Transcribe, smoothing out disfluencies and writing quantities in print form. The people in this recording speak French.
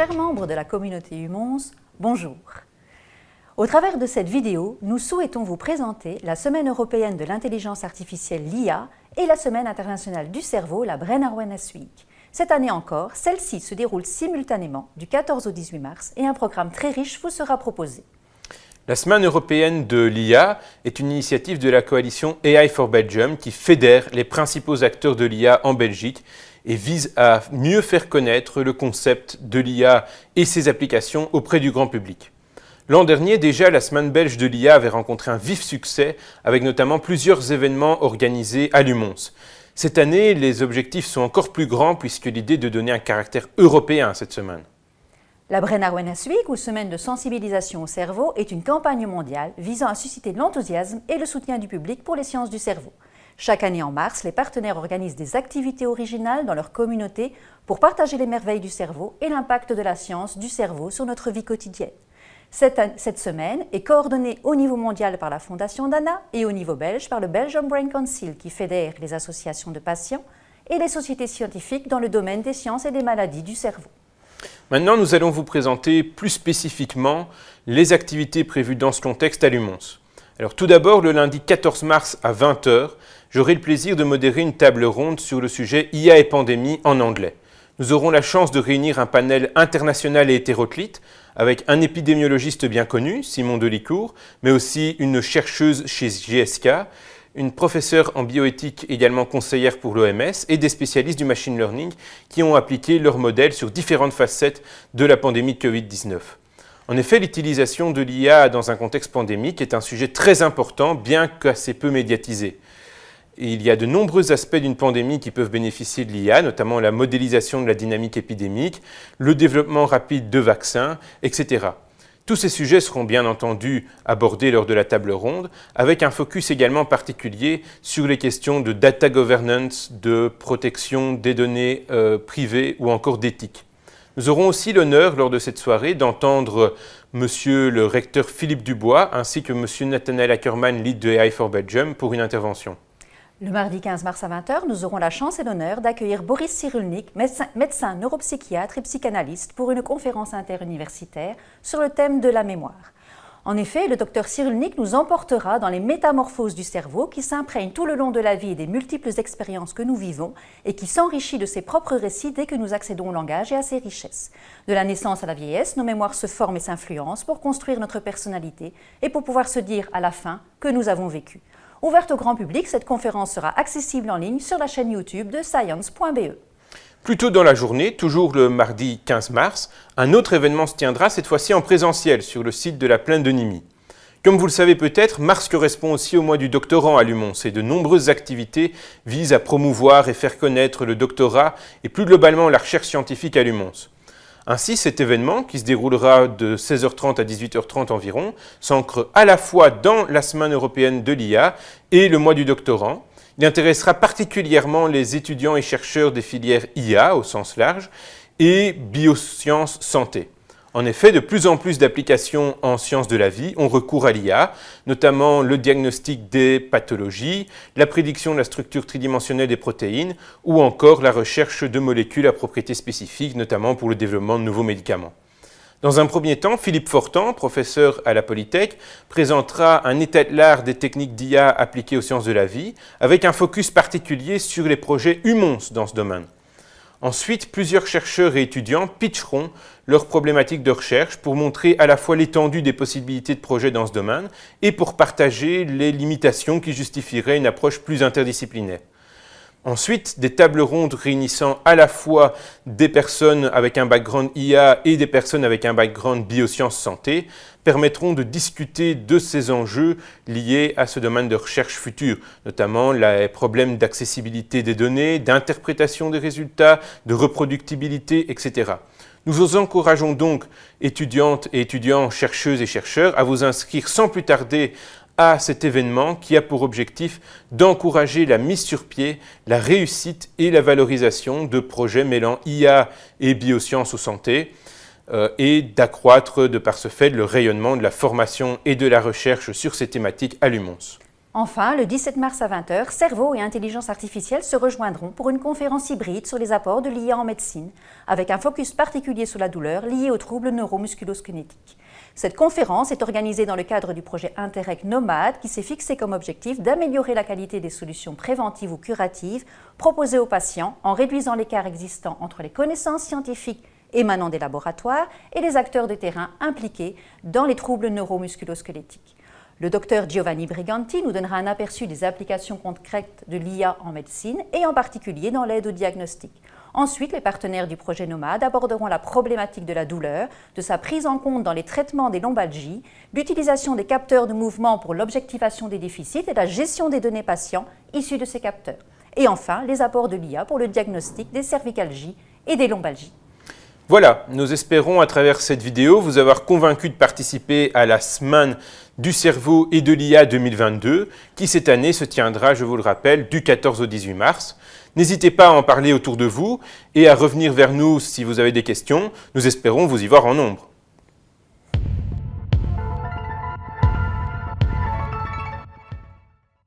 chers membres de la communauté Humons, bonjour. Au travers de cette vidéo, nous souhaitons vous présenter la Semaine européenne de l'intelligence artificielle, l'IA, et la Semaine internationale du cerveau, la Brain Awareness Week. Cette année encore, celle-ci se déroule simultanément du 14 au 18 mars et un programme très riche vous sera proposé. La Semaine européenne de l'IA est une initiative de la coalition AI for Belgium qui fédère les principaux acteurs de l'IA en Belgique et vise à mieux faire connaître le concept de l'IA et ses applications auprès du grand public. L'an dernier, déjà, la Semaine belge de l'IA avait rencontré un vif succès avec notamment plusieurs événements organisés à Lumons. Cette année, les objectifs sont encore plus grands puisque l'idée est de donner un caractère européen à cette semaine. La Brain Awareness Week, ou Semaine de sensibilisation au cerveau, est une campagne mondiale visant à susciter l'enthousiasme et le soutien du public pour les sciences du cerveau. Chaque année en mars, les partenaires organisent des activités originales dans leur communauté pour partager les merveilles du cerveau et l'impact de la science du cerveau sur notre vie quotidienne. Cette semaine est coordonnée au niveau mondial par la Fondation Dana et au niveau belge par le Belgium Brain Council qui fédère les associations de patients et les sociétés scientifiques dans le domaine des sciences et des maladies du cerveau. Maintenant, nous allons vous présenter plus spécifiquement les activités prévues dans ce contexte à Lumons. Alors, tout d'abord, le lundi 14 mars à 20 h, j'aurai le plaisir de modérer une table ronde sur le sujet IA et pandémie en anglais. Nous aurons la chance de réunir un panel international et hétéroclite avec un épidémiologiste bien connu, Simon Delicourt, mais aussi une chercheuse chez GSK, une professeure en bioéthique également conseillère pour l'OMS et des spécialistes du machine learning qui ont appliqué leur modèle sur différentes facettes de la pandémie de Covid-19. En effet, l'utilisation de l'IA dans un contexte pandémique est un sujet très important, bien qu'assez peu médiatisé. Il y a de nombreux aspects d'une pandémie qui peuvent bénéficier de l'IA, notamment la modélisation de la dynamique épidémique, le développement rapide de vaccins, etc. Tous ces sujets seront bien entendu abordés lors de la table ronde, avec un focus également particulier sur les questions de data governance, de protection des données privées ou encore d'éthique. Nous aurons aussi l'honneur, lors de cette soirée, d'entendre Monsieur le recteur Philippe Dubois ainsi que Monsieur Nathanael Ackerman, lead de AI for Belgium, pour une intervention. Le mardi 15 mars à 20 h, nous aurons la chance et l'honneur d'accueillir Boris Cyrulnik, médecin neuropsychiatre et psychanalyste, pour une conférence interuniversitaire sur le thème de la mémoire. En effet, le docteur Cyrulnik nous emportera dans les métamorphoses du cerveau qui s'imprègnent tout le long de la vie et des multiples expériences que nous vivons et qui s'enrichit de ses propres récits dès que nous accédons au langage et à ses richesses. De la naissance à la vieillesse, nos mémoires se forment et s'influencent pour construire notre personnalité et pour pouvoir se dire à la fin que nous avons vécu. Ouverte au grand public, cette conférence sera accessible en ligne sur la chaîne YouTube de science.be. Plus tôt dans la journée, toujours le mardi 15 mars, un autre événement se tiendra, cette fois-ci en présentiel, sur le site de la Plaine de Nimy. Comme vous le savez peut-être, mars correspond aussi au mois du doctorant à Lumons et de nombreuses activités visent à promouvoir et faire connaître le doctorat et plus globalement la recherche scientifique à Lumons. Ainsi, cet événement, qui se déroulera de 16h30 à 18h30 environ, s'ancre à la fois dans la Semaine européenne de l'IA et le mois du doctorant. Il intéressera particulièrement les étudiants et chercheurs des filières IA au sens large et biosciences santé. En effet, de plus en plus d'applications en sciences de la vie ont recours à l'IA, notamment le diagnostic des pathologies, la prédiction de la structure tridimensionnelle des protéines ou encore la recherche de molécules à propriétés spécifiques, notamment pour le développement de nouveaux médicaments. Dans un premier temps, Philippe Fortan, professeur à la Polytech, présentera un état de l'art des techniques d'IA appliquées aux sciences de la vie, avec un focus particulier sur les projets Humons dans ce domaine. Ensuite, plusieurs chercheurs et étudiants pitcheront leurs problématiques de recherche pour montrer à la fois l'étendue des possibilités de projets dans ce domaine et pour partager les limitations qui justifieraient une approche plus interdisciplinaire. Ensuite, des tables rondes réunissant à la fois des personnes avec un background IA et des personnes avec un background biosciences santé permettront de discuter de ces enjeux liés à ce domaine de recherche future, notamment les problèmes d'accessibilité des données, d'interprétation des résultats, de reproductibilité, etc. Nous vous encourageons donc, étudiantes et étudiants, chercheuses et chercheurs, à vous inscrire sans plus tarder à cet événement qui a pour objectif d'encourager la mise sur pied, la réussite et la valorisation de projets mêlant IA et biosciences ou santé et d'accroître de par ce fait le rayonnement de la formation et de la recherche sur ces thématiques à Lumons. Enfin, le 17 mars à 20h, cerveau et intelligence artificielle se rejoindront pour une conférence hybride sur les apports de l'IA en médecine, avec un focus particulier sur la douleur liée aux troubles neuromusculo-squelettiques. Cette conférence est organisée dans le cadre du projet Interreg Nomade qui s'est fixé comme objectif d'améliorer la qualité des solutions préventives ou curatives proposées aux patients en réduisant l'écart existant entre les connaissances scientifiques émanant des laboratoires et les acteurs de terrain impliqués dans les troubles neuromusculo-squelettiques. Le docteur Giovanni Briganti nous donnera un aperçu des applications concrètes de l'IA en médecine et en particulier dans l'aide au diagnostic. Ensuite, les partenaires du projet Nomade aborderont la problématique de la douleur, de sa prise en compte dans les traitements des lombalgies, l'utilisation des capteurs de mouvement pour l'objectivation des déficits et la gestion des données patients issues de ces capteurs. Et enfin, les apports de l'IA pour le diagnostic des cervicalgies et des lombalgies. Voilà, nous espérons à travers cette vidéo vous avoir convaincu de participer à la semaine du cerveau et de l'IA 2022 qui cette année se tiendra, je vous le rappelle, du 14 au 18 mars. N'hésitez pas à en parler autour de vous et à revenir vers nous si vous avez des questions. Nous espérons vous y voir en nombre.